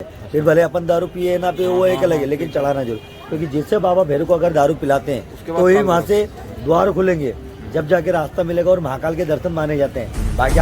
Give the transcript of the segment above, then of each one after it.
फिर भले अपन दारू पिए ना पिए वो एक अलग है, लेकिन चढ़ाना जरूर, क्योंकि जिससे बाबा भैरव को अगर दारू पिलाते हैं तो ही वहाँ से द्वार खुलेंगे, जब जाके रास्ता मिलेगा और महाकाल के दर्शन माने जाते हैं। बाकी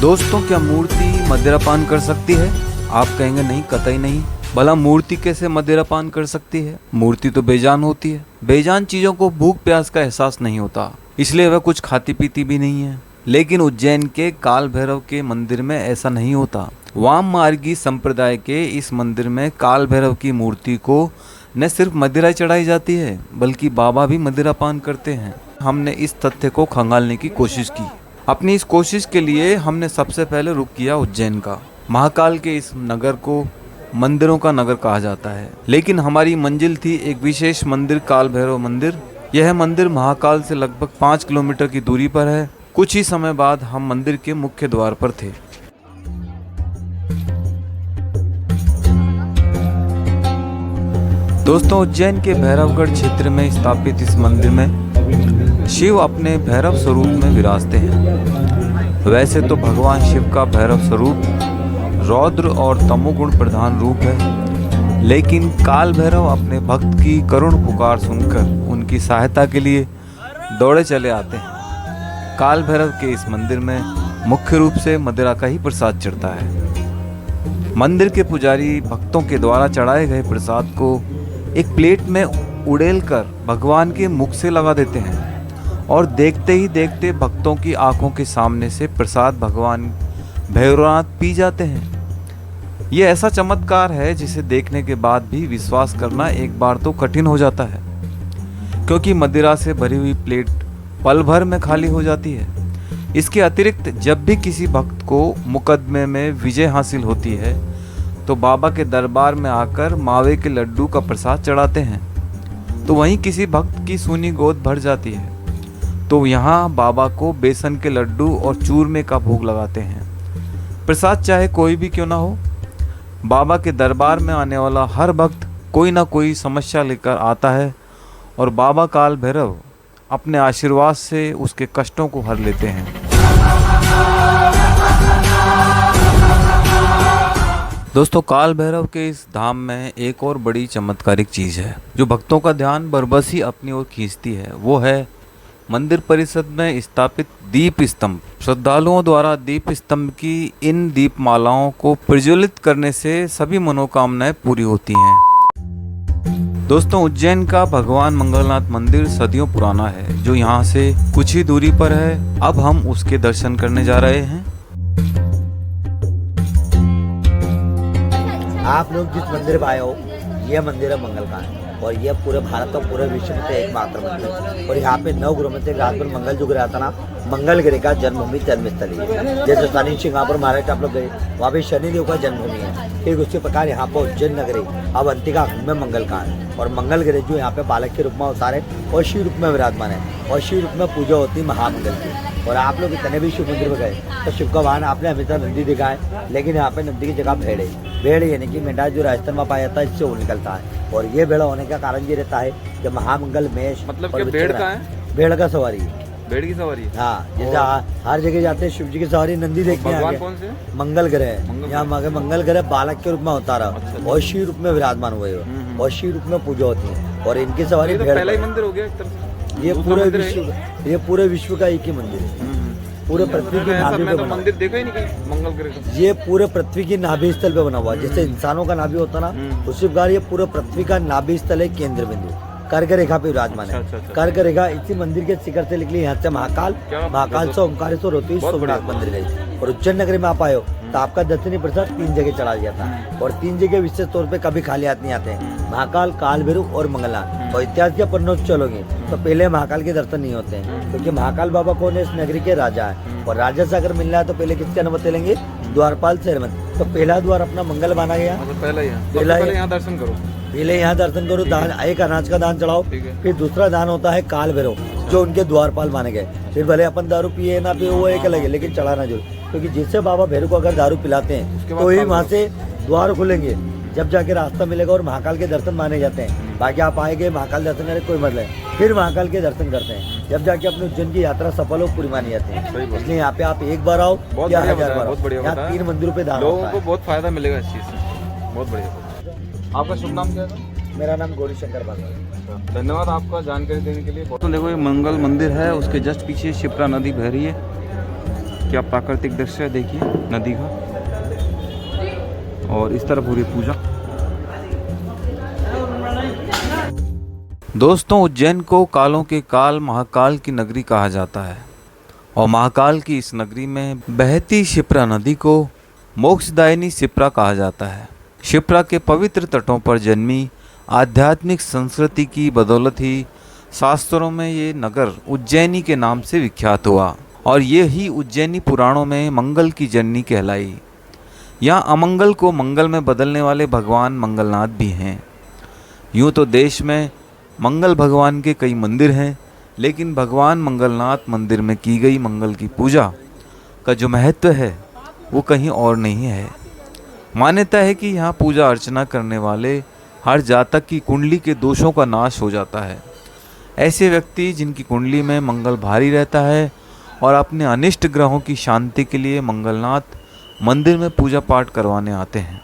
दोस्तों, क्या मूर्ति मदिरापान कर सकती है? आप कहेंगे नहीं, कतई नहीं। भला मूर्ति कैसे मदिरापान कर सकती है? मूर्ति तो बेजान होती है। बेजान चीजों को भूख प्यास का एहसास नहीं होता, इसलिए वह कुछ खाती पीती भी नहीं है। लेकिन उज्जैन के काल भैरव के मंदिर में ऐसा नहीं होता। वाम मार्गी संप्रदाय के इस मंदिर में काल भैरव की मूर्ति को न सिर्फ मदिरा चढ़ाई जाती है, बल्कि बाबा भी मदिरापान करते हैं। हमने इस तथ्य को खंगालने की कोशिश की। अपनी इस कोशिश के लिए हमने सबसे पहले रुख किया उज्जैन का। महाकाल के इस नगर को मंदिरों का नगर कहा जाता है, लेकिन हमारी मंजिल थी एक विशेष मंदिर, काल भैरव मंदिर। यह मंदिर महाकाल से लगभग 5 किलोमीटर की दूरी पर है। कुछ ही समय बाद हम मंदिर के मुख्य द्वार पर थे। दोस्तों, उज्जैन के भैरवगढ़ क्षेत्र में स्थापित इस मंदिर में शिव अपने भैरव स्वरूप में विराजते हैं। वैसे तो भगवान शिव का भैरव स्वरूप रौद्र और तमोगुण प्रधान रूप है, लेकिन काल भैरव अपने भक्त की करुण पुकार सुनकर उनकी सहायता के लिए दौड़े चले आते हैं। काल भैरव के इस मंदिर में मुख्य रूप से मदिरा का ही प्रसाद चढ़ता है। मंदिर के पुजारी भक्तों के द्वारा चढ़ाए गए प्रसाद को एक प्लेट में उड़ेल कर भगवान के मुख से लगा देते हैं और देखते ही देखते भक्तों की आंखों के सामने से प्रसाद भगवान भैरवनाथ पी जाते हैं। यह ऐसा चमत्कार है जिसे देखने के बाद भी विश्वास करना एक बार तो कठिन हो जाता है, क्योंकि मदिरा से भरी हुई प्लेट पल भर में खाली हो जाती है। इसके अतिरिक्त जब भी किसी भक्त को मुकदमे में विजय हासिल होती है तो बाबा के दरबार में आकर मावे के लड्डू का प्रसाद चढ़ाते हैं, तो वहीं किसी भक्त की सूनी गोद भर जाती है तो यहाँ बाबा को बेसन के लड्डू और चूरमे का भोग लगाते हैं। प्रसाद चाहे कोई भी क्यों ना हो, बाबा के दरबार में आने वाला हर भक्त कोई ना कोई समस्या लेकर आता है और बाबा काल भैरव अपने आशीर्वाद से उसके कष्टों को हर लेते हैं। दोस्तों, काल भैरव के इस धाम में एक और बड़ी चमत्कारिक चीज है जो भक्तों का ध्यान बरबस ही अपनी ओर खींचती है। वो है मंदिर परिसर में स्थापित दीप स्तंभ। श्रद्धालुओं द्वारा दीप स्तंभ की इन दीप मालाओं को प्रज्वलित करने से सभी मनोकामनाएं पूरी होती हैं। दोस्तों, उज्जैन का भगवान मंगलनाथ मंदिर सदियों पुराना है, जो यहाँ से कुछ ही दूरी पर है। अब हम उसके दर्शन करने जा रहे हैं। आप लोग जिस मंदिर में आए हो, यह मंदिर है मंगल का है और यह पूरे भारत और पूरे विश्व में एकमात्र मंदिर है। और यहाँ पे 9 ग्रहों में से रात पर मंगल जो ग्रह आता ना, मंगल ग्रह का जन्मभूमि जन्मस्थली है। जैसे शनि सिंगापुर महाराष्ट्र आप लोग गए, वहाँ पे शनिदेव का जन्मभूमि है। ठीक उसी प्रकार यहाँ पर उज्जैन नगरी अवंतिका में मंगल का है और मंगल ग्रह जो यहाँ पे बालक के रूप में अवतार है और शिव रूप में विराजमान है और शिव रूप में पूजा होती है महामंगल की। और आप लोग इतने भी शिव मंदिर में गए तो शिव का वाहन आपने हमेशा नंदी देखा है, लेकिन यहाँ पे नंदी की जगह भेड़ है। भेड़ यानी कि मेंढा जो राजस्थान में पाया जाता है, इससे वो निकलता है। और ये भेड़ होने का कारण ये रहता है जब महामंगल मेष मतलब क्या भेड़ का है? भेड़ का सवारी है, भेड़ की सवारी। हाँ, जैसे हर जगह जाते हैं शिव जी की सवारी नंदी देखते हैं। कौन से? मंगल ग्रह। यहाँ मंगल ग्रह बालक के रूप में होता रहा और शिव रूप में विराजमान हुए और शिव रूप में पूजा होती है और इनकी सवारी भेड़। पहला ही मंदिर हो गया एक तरह से। ये पूरे विश्व का एक ही मंदिर है। पूरे पृथ्वी की नाभि पे बना। मंदिर देखा ही नहीं कहीं मंगल ग्रह का। ये पूरे पृथ्वी की नाभि स्थल पे बना हुआ है। जैसे इंसानों का नाभि होता ना, उसी प्रकार ये पूरे पृथ्वी का नाभि स्थल है, केंद्र बिंदु कर्क रेखा पे विराजमान है। कर्क रेखा इसी मंदिर के शिखर से निकली, यहाँ से महाकाल से ओंकारेश्वर होती है सोमनाथ मंदिर गई। और उज्जैन नगरी में आप आए हो तो आपका दर्शनीय प्रसाद 3 जगह चढ़ा जाता है और 3 जगह विशेष तौर पे कभी खाली हाथ नहीं आते हैं, महाकाल, काल भैरव और मंगलनाथ। और इतिहास के पन्नों से चलोगे तो पहले महाकाल के दर्शन नहीं होते हैं, क्योंकि महाकाल बाबा कौन है? इस नगरी के राजा है और राजा से अगर मिलना है तो पहले किसकी अनुमति लेंगे? द्वारपाल शहरमंद। तो पहला द्वार अपना मंगल माना गया। पहले यहाँ दर्शन करो, पहले यहाँ दर्शन करो, दान, एक अनाज का दान चढ़ाओ। फिर दूसरा दान होता है काल भैरव, जो उनके द्वारपाल माने गए। फिर भले अपन दारू पिए ना पिए वो एक अलग है, लेकिन चढ़ाना जरूर। क्योंकि जिससे बाबा भैरव को अगर दारू पिलाते हैं तो ही वहाँ से द्वार खुलेंगे, जब जाके रास्ता मिलेगा और महाकाल के दर्शन माने जाते हैं। बाकी आप आएंगे महाकाल दर्शन करने कोई मतलब है, फिर महाकाल के दर्शन करते हैं, जब जाके अपने उज्जैन की यात्रा सफल हो पूरी मानी जाती है। इसलिए यहाँ पे आप एक बार आओ या 1000 बार आओ, यहाँ 3 मंदिरों पे दान लोगों को बहुत फायदा मिलेगा इस चीज़ से। बहुत बढ़िया। आपका शुभ नाम क्या है? मेरा नाम गौरी शंकर बाबा। धन्यवाद आपका जानकारी देने के लिए। तो देखो ये मंगल मंदिर है, उसके जस्ट पीछे शिप्रा नदी बह रही है। क्या प्राकृतिक दृश्य है देखिए नदी का, और इस तरफ हो रही पूजा। दोस्तों उज्जैन को कालों के काल महाकाल की नगरी कहा जाता है, और महाकाल की इस नगरी में बहती शिप्रा नदी को मोक्षदायिनी शिप्रा कहा जाता है। शिप्रा के पवित्र तटों पर जन्मी आध्यात्मिक संस्कृति की बदौलत ही शास्त्रों में ये नगर उज्जैनी के नाम से विख्यात हुआ, और ये ही उज्जैनी पुराणों में मंगल की जननी कहलाई। यहाँ अमंगल को मंगल में बदलने वाले भगवान मंगलनाथ भी हैं। यूँ तो देश में मंगल भगवान के कई मंदिर हैं, लेकिन भगवान मंगलनाथ मंदिर में की गई मंगल की पूजा का जो महत्व है वो कहीं और नहीं है। मान्यता है कि यहाँ पूजा अर्चना करने वाले हर जातक की कुंडली के दोषों का नाश हो जाता है। ऐसे व्यक्ति जिनकी कुंडली में मंगल भारी रहता है और अपने अनिष्ट ग्रहों की शांति के लिए मंगलनाथ मंदिर में पूजा पाठ करवाने आते हैं।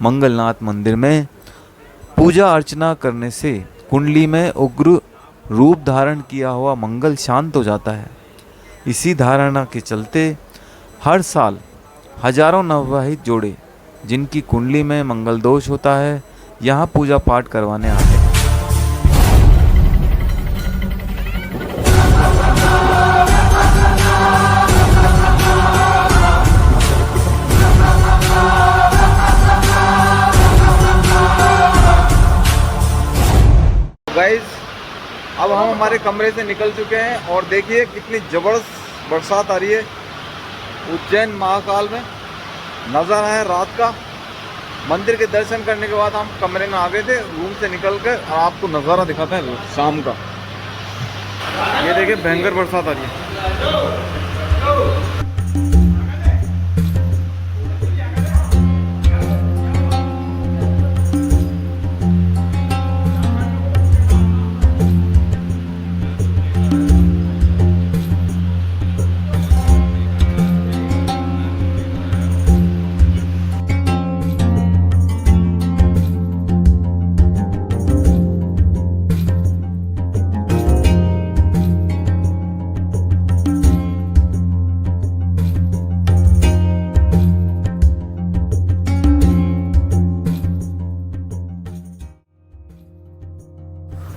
मंगलनाथ मंदिर में पूजा अर्चना करने से कुंडली में उग्र रूप धारण किया हुआ मंगल शांत हो जाता है। इसी धारणा के चलते हर साल हजारों नवविवाहित जोड़े जिनकी कुंडली में मंगल दोष होता है यहाँ पूजा पाठ करवाने आते हैं। गाइस अब हम हमारे कमरे से निकल चुके हैं और देखिए कितनी ज़बरदस्त बरसात आ रही है उज्जैन महाकाल में। नज़ारा है रात का। मंदिर के दर्शन करने के बाद हम कमरे में आ गए थे, रूम से निकल कर और आपको नज़ारा दिखाते हैं शाम का। ये देखिए भयंकर बरसात आ रही है।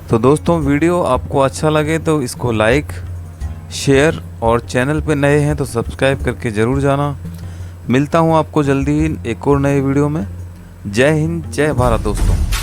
तो दोस्तों वीडियो आपको अच्छा लगे तो इसको लाइक शेयर और चैनल पे नए हैं तो सब्सक्राइब करके ज़रूर जाना। मिलता हूँ आपको जल्दी ही एक और नए वीडियो में। जय हिंद जय भारत दोस्तों।